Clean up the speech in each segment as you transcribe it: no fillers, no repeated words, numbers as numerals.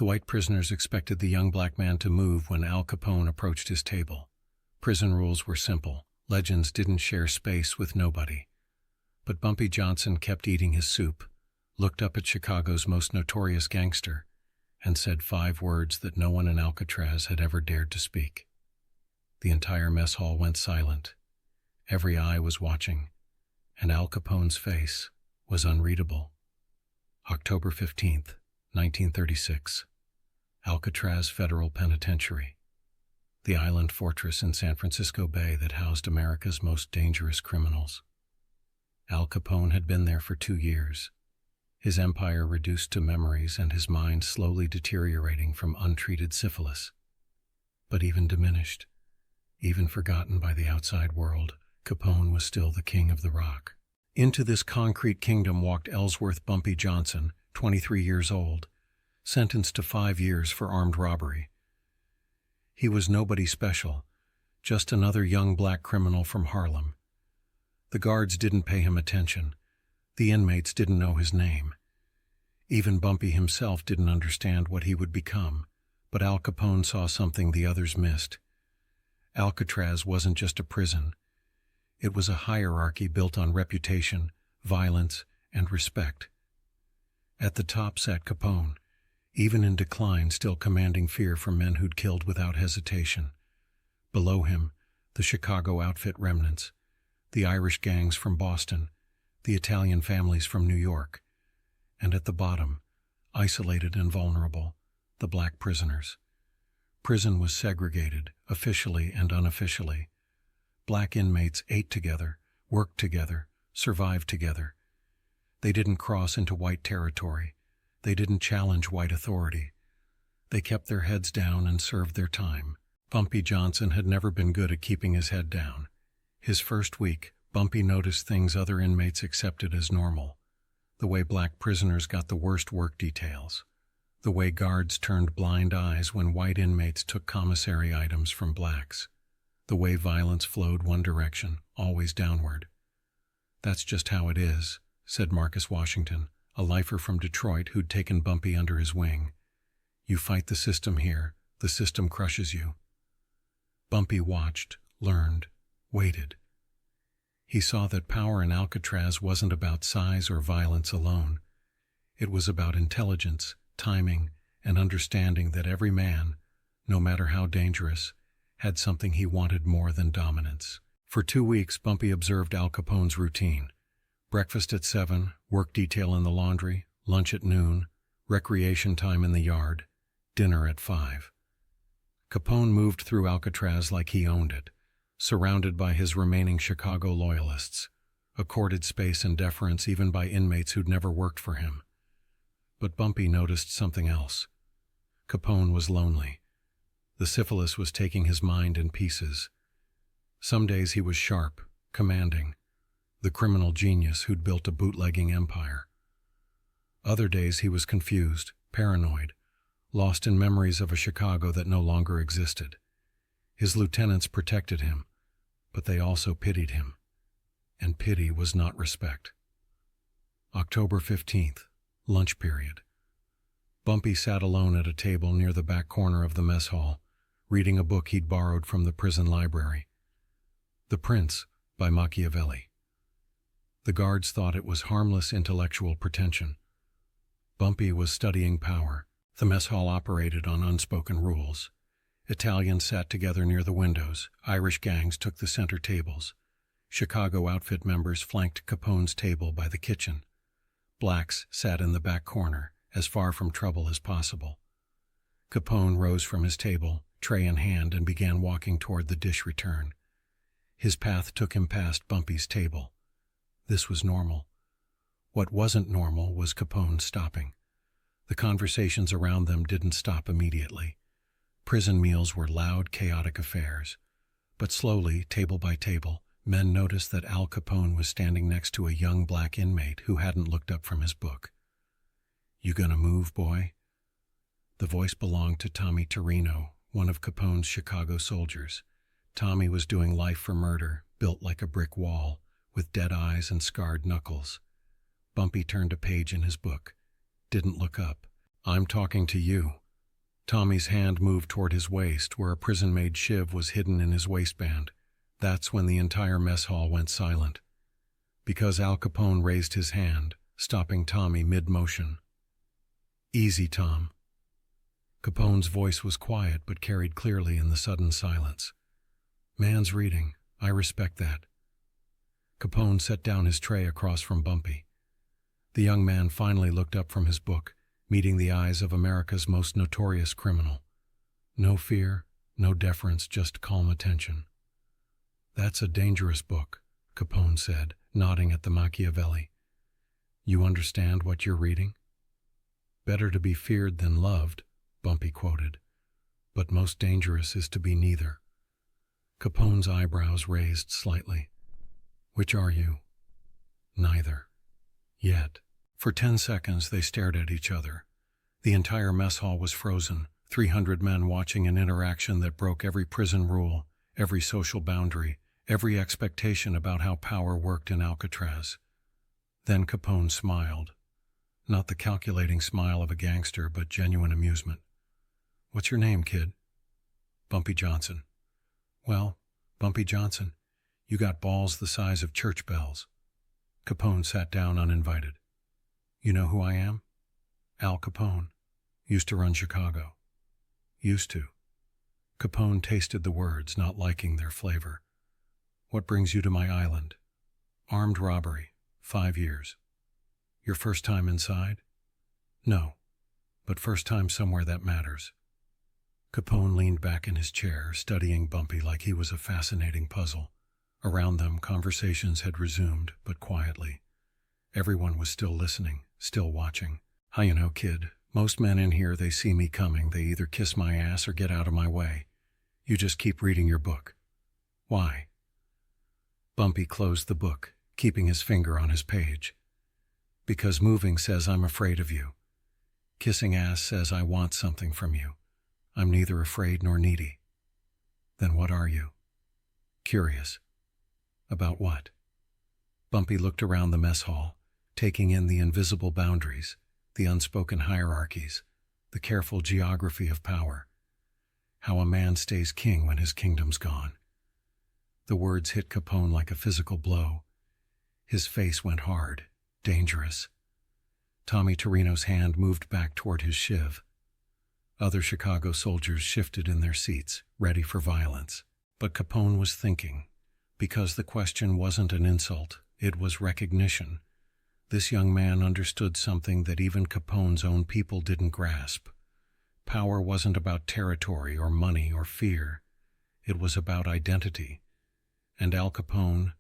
The white prisoners expected the young black man to move when Al Capone approached his table. Prison rules were simple. Legends didn't share space with nobody. But Bumpy Johnson kept eating his soup, looked up at Chicago's most notorious gangster, and said 5 words that no one in Alcatraz had ever dared to speak. The entire mess hall went silent. Every eye was watching, and Al Capone's face was unreadable. October 15th, 1936. Alcatraz Federal Penitentiary, the island fortress in San Francisco Bay that housed America's most dangerous criminals. Al Capone had been there for 2 years, his empire reduced to memories and his mind slowly deteriorating from untreated syphilis. But even diminished, even forgotten by the outside world, Capone was still the king of the rock. Into this concrete kingdom walked Ellsworth Bumpy Johnson, 23 years old, sentenced to 5 years for armed robbery. He was nobody special, just another young black criminal from Harlem. The guards didn't pay him attention. The inmates didn't know his name. Even Bumpy himself didn't understand what he would become, but Al Capone saw something the others missed. Alcatraz wasn't just a prison. It was a hierarchy built on reputation, violence, and respect. At the top sat Capone, even in decline still commanding fear from men who'd killed without hesitation. Below him, the Chicago outfit remnants, the Irish gangs from Boston, the Italian families from New York, and at the bottom, isolated and vulnerable, the black prisoners. Prison was segregated, officially and unofficially. Black inmates ate together, worked together, survived together. They didn't cross into white territory. They didn't challenge white authority. They kept their heads down and served their time. Bumpy Johnson had never been good at keeping his head down. His first week, Bumpy noticed things other inmates accepted as normal. The way black prisoners got the worst work details. The way guards turned blind eyes when white inmates took commissary items from blacks. The way violence flowed one direction, always downward. "That's just how it is," said Marcus Washington, a lifer from Detroit who'd taken Bumpy under his wing. "You fight the system here, the system crushes you." Bumpy watched, learned, waited. He saw that power in Alcatraz wasn't about size or violence alone. It was about intelligence, timing, and understanding that every man, no matter how dangerous, had something he wanted more than dominance. For 2 weeks, Bumpy observed Al Capone's routine. Breakfast at 7, work detail in the laundry, lunch at noon, recreation time in the yard, dinner at 5. Capone moved through Alcatraz like he owned it, surrounded by his remaining Chicago loyalists, accorded space and deference even by inmates who'd never worked for him. But Bumpy noticed something else. Capone was lonely. The syphilis was taking his mind in pieces. Some days he was sharp, commanding, the criminal genius who'd built a bootlegging empire. Other days he was confused, paranoid, lost in memories of a Chicago that no longer existed. His lieutenants protected him, but they also pitied him. And pity was not respect. October 15th, lunch period. Bumpy sat alone at a table near the back corner of the mess hall, reading a book he'd borrowed from the prison library. The Prince by Machiavelli. The guards thought it was harmless intellectual pretension. Bumpy was studying power. The mess hall operated on unspoken rules. Italians sat together near the windows. Irish gangs took the center tables. Chicago outfit members flanked Capone's table by the kitchen. Blacks sat in the back corner, as far from trouble as possible. Capone rose from his table, tray in hand, and began walking toward the dish return. His path took him past Bumpy's table. This was normal. What wasn't normal was Capone stopping. The conversations around them didn't stop immediately. Prison meals were loud, chaotic affairs. But slowly, table by table, men noticed that Al Capone was standing next to a young black inmate who hadn't looked up from his book. "You gonna move, boy?" The voice belonged to Tommy Torino, one of Capone's Chicago soldiers. Tommy was doing life for murder, built like a brick wall, with dead eyes and scarred knuckles. Bumpy turned a page in his book, didn't look up. "I'm talking to you." Tommy's hand moved toward his waist, where a prison-made shiv was hidden in his waistband. That's when the entire mess hall went silent, because Al Capone raised his hand, stopping Tommy mid-motion. "Easy, Tom." Capone's voice was quiet but carried clearly in the sudden silence. "Man's reading. I respect that." Capone set down his tray across from Bumpy. The young man finally looked up from his book, meeting the eyes of America's most notorious criminal. No fear, no deference, just calm attention. "That's a dangerous book," Capone said, nodding at the Machiavelli. "You understand what you're reading?" "Better to be feared than loved," Bumpy quoted. "But most dangerous is to be neither." Capone's eyebrows raised slightly. "Which are you?" "Neither. Yet." For 10 seconds they stared at each other. The entire mess hall was frozen, 300 men watching an interaction that broke every prison rule, every social boundary, every expectation about how power worked in Alcatraz. Then Capone smiled. Not the calculating smile of a gangster, but genuine amusement. "What's your name, kid?" "Bumpy Johnson." "Well, Bumpy Johnson, you got balls the size of church bells." Capone sat down uninvited. "You know who I am?" "Al Capone. Used to run Chicago." "Used to." Capone tasted the words, not liking their flavor. "What brings you to my island?" "Armed robbery. 5 years." "Your first time inside?" "No, but first time somewhere that matters." Capone leaned back in his chair, studying Bumpy like he was a fascinating puzzle. Around them, conversations had resumed, but quietly. Everyone was still listening, still watching. "How you know, kid? Most men in here, they see me coming. They either kiss my ass or get out of my way. You just keep reading your book." "Why?" Bumpy closed the book, keeping his finger on his page. "Because moving says I'm afraid of you. Kissing ass says I want something from you. I'm neither afraid nor needy." "Then what are you?" "Curious." "About what?" Bumpy looked around the mess hall, taking in the invisible boundaries, the unspoken hierarchies, the careful geography of power. How a man stays king when his kingdom's gone. The words hit Capone like a physical blow. His face went hard, dangerous. Tommy Torino's hand moved back toward his shiv. Other Chicago soldiers shifted in their seats, ready for violence. But Capone was thinking, because the question wasn't an insult, it was recognition. This young man understood something that even Capone's own people didn't grasp. Power wasn't about territory or money or fear. It was about identity. And Al Capone,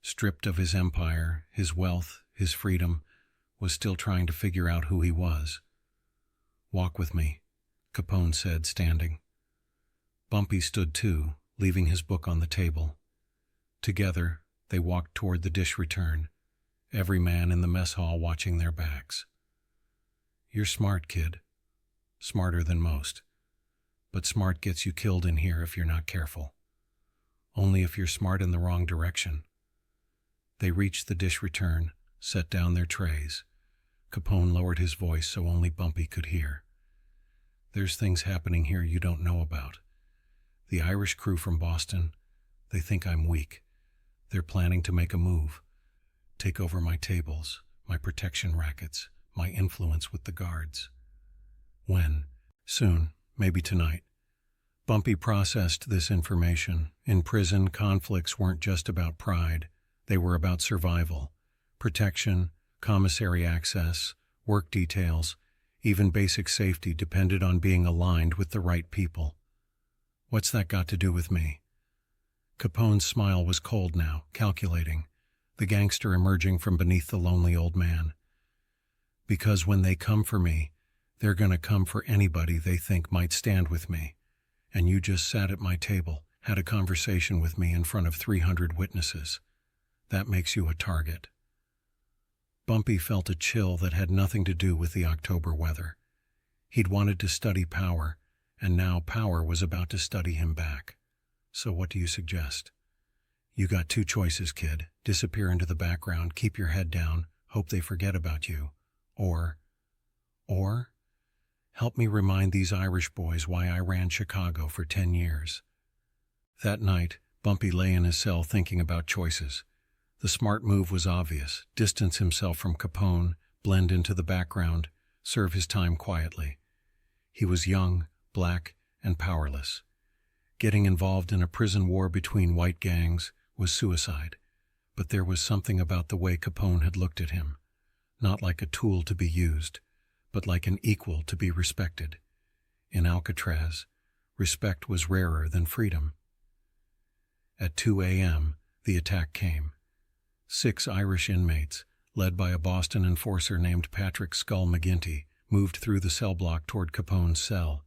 stripped of his empire, his wealth, his freedom, was still trying to figure out who he was. "Walk with me," Capone said, standing. Bumpy stood too, leaving his book on the table. Together, they walked toward the dish return, every man in the mess hall watching their backs. "You're smart, kid. Smarter than most. But smart gets you killed in here if you're not careful. Only if you're smart in the wrong direction." They reached the dish return, set down their trays. Capone lowered his voice so only Bumpy could hear. "There's things happening here you don't know about. The Irish crew from Boston, they think I'm weak. They're planning to make a move. Take over my tables, my protection rackets, my influence with the guards." "When?" "Soon, maybe tonight." Bumpy processed this information. In prison, conflicts weren't just about pride. They were about survival. Protection, commissary access, work details, even basic safety depended on being aligned with the right people. "What's that got to do with me?" Capone's smile was cold now, calculating, the gangster emerging from beneath the lonely old man. "Because when they come for me, they're going to come for anybody they think might stand with me. And you just sat at my table, had a conversation with me in front of 300 witnesses. That makes you a target." Bumpy felt a chill that had nothing to do with the October weather. He'd wanted to study power, and now power was about to study him back. "So what do you suggest?" "You got 2 choices, kid. Disappear into the background, keep your head down, hope they forget about you. Or? Help me remind these Irish boys why I ran Chicago for 10 years. That night, Bumpy lay in his cell thinking about choices. The smart move was obvious: distance himself from Capone, blend into the background, serve his time quietly. He was young, black, and powerless. Getting involved in a prison war between white gangs was suicide, but there was something about the way Capone had looked at him, not like a tool to be used, but like an equal to be respected. In Alcatraz, respect was rarer than freedom. At 2 a.m., the attack came. 6 Irish inmates, led by a Boston enforcer named Patrick Skull McGinty, moved through the cell block toward Capone's cell.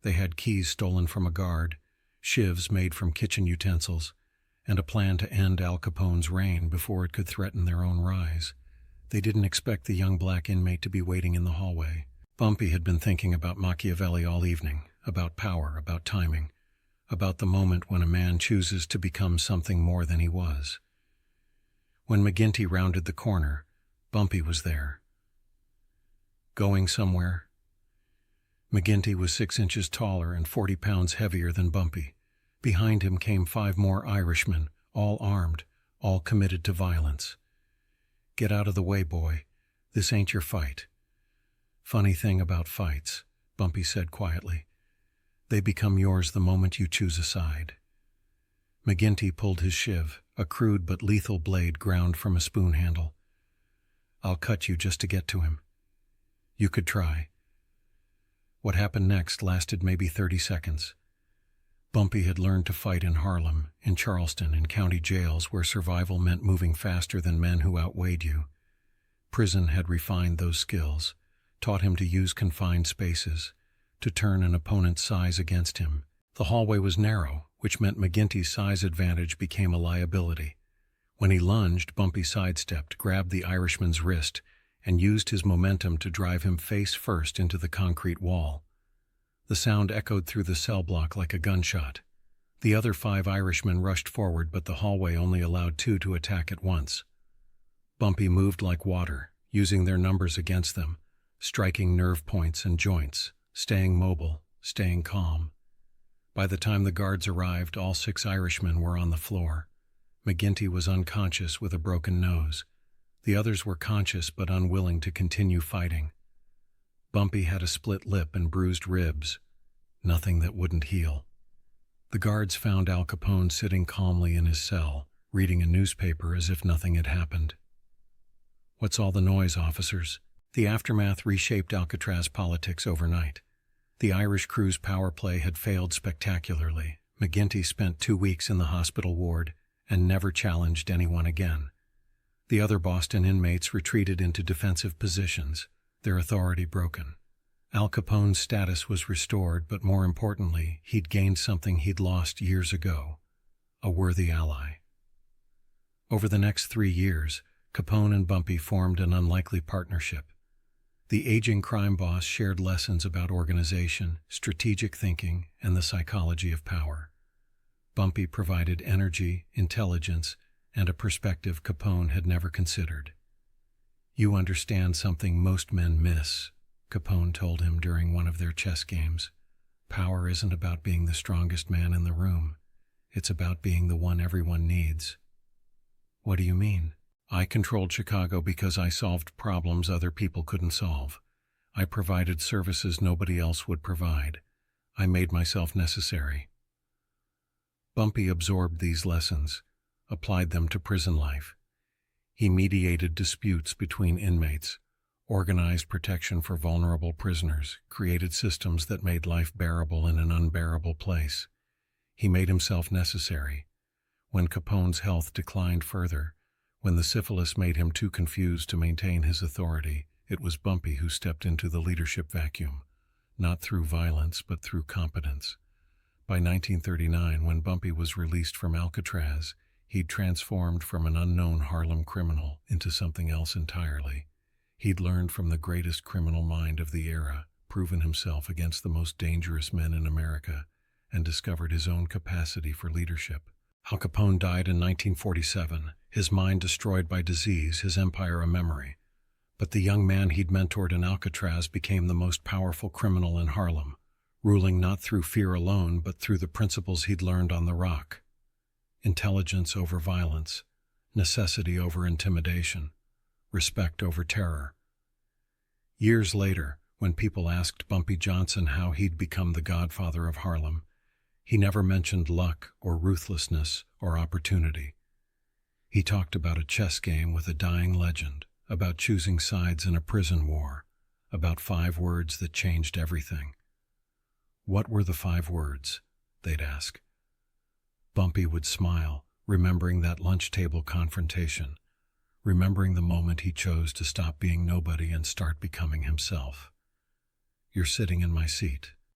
They had keys stolen from a guard, shivs made from kitchen utensils, and a plan to end Al Capone's reign before it could threaten their own rise. They didn't expect the young black inmate to be waiting in the hallway. Bumpy had been thinking about Machiavelli all evening, about power, about timing, about the moment when a man chooses to become something more than he was. When McGinty rounded the corner, Bumpy was there. Going somewhere? McGinty was 6 inches taller and 40 pounds heavier than Bumpy. Behind him came 5 more Irishmen, all armed, all committed to violence. Get out of the way, boy. This ain't your fight. Funny thing about fights, Bumpy said quietly. They become yours the moment you choose a side. McGinty pulled his shiv, a crude but lethal blade ground from a spoon handle. I'll cut you just to get to him. You could try. What happened next lasted maybe 30 seconds. Bumpy had learned to fight in Harlem, in Charleston, in county jails where survival meant moving faster than men who outweighed you. Prison had refined those skills, taught him to use confined spaces, to turn an opponent's size against him. The hallway was narrow, which meant McGinty's size advantage became a liability. When he lunged, Bumpy sidestepped, grabbed the Irishman's wrist, and used his momentum to drive him face first into the concrete wall. The sound echoed through the cell block like a gunshot. The other 5 Irishmen rushed forward, but the hallway only allowed 2 to attack at once. Bumpy moved like water, using their numbers against them, striking nerve points and joints, staying mobile, staying calm. By the time the guards arrived, all 6 Irishmen were on the floor. McGinty was unconscious with a broken nose. The others were conscious but unwilling to continue fighting. Bumpy had a split lip and bruised ribs, nothing that wouldn't heal. The guards found Al Capone sitting calmly in his cell, reading a newspaper as if nothing had happened. What's all the noise, officers? The aftermath reshaped Alcatraz politics overnight. The Irish crew's power play had failed spectacularly. McGinty spent 2 weeks in the hospital ward and never challenged anyone again. The other Boston inmates retreated into defensive positions, their authority broken. Al Capone's status was restored, but more importantly, he'd gained something he'd lost years ago: a worthy ally. Over the next 3 years, Capone and Bumpy formed an unlikely partnership. The aging crime boss shared lessons about organization, strategic thinking, and the psychology of power. Bumpy provided energy, intelligence, and a perspective Capone had never considered. You understand something most men miss, Capone told him during one of their chess games. Power isn't about being the strongest man in the room. It's about being the one everyone needs. What do you mean? I controlled Chicago because I solved problems other people couldn't solve. I provided services nobody else would provide. I made myself necessary. Bumpy absorbed these lessons, applied them to prison life. He mediated disputes between inmates, organized protection for vulnerable prisoners, created systems that made life bearable in an unbearable place. He made himself necessary. When Capone's health declined further, when the syphilis made him too confused to maintain his authority, it was Bumpy who stepped into the leadership vacuum, not through violence but through competence. By 1939, when Bumpy was released from Alcatraz, he'd transformed from an unknown Harlem criminal into something else entirely. He'd learned from the greatest criminal mind of the era, proven himself against the most dangerous men in America, and discovered his own capacity for leadership. Al Capone died in 1947, his mind destroyed by disease, his empire a memory. But the young man he'd mentored in Alcatraz became the most powerful criminal in Harlem, ruling not through fear alone but through the principles he'd learned on the rock. Intelligence over violence, necessity over intimidation, respect over terror. Years later, when people asked Bumpy Johnson how he'd become the Godfather of Harlem, he never mentioned luck or ruthlessness or opportunity. He talked about a chess game with a dying legend, about choosing sides in a prison war, about 5 words that changed everything. What were the 5 words? They'd ask. Bumpy would smile, remembering that lunch table confrontation, remembering the moment he chose to stop being nobody and start becoming himself. "You're sitting in my seat,"